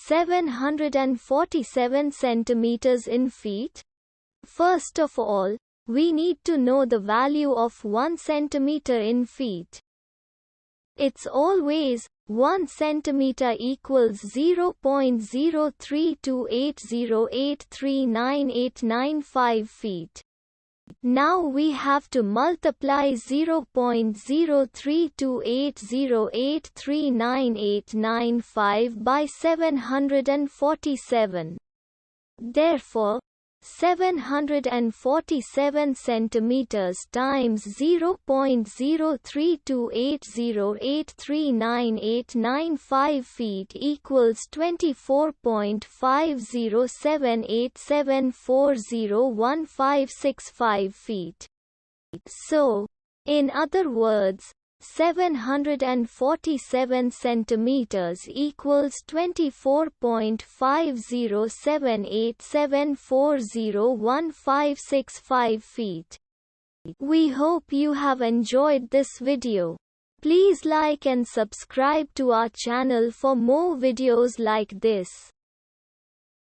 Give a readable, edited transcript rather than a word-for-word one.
747 centimeters in feet? First of all, we need to know the value of 1 centimeter in feet. It's always 1 centimeter equals 0.03280839895 feet. Now we have to multiply 0.03280839895 by 747. Therefore, 747 centimeters times 0.03280839895 feet equals 24.5078740155 feet. So, in other words, 747 centimeters equals 24.5078740155 feet. We hope you have enjoyed this video. Please like and subscribe to our channel for more videos like this.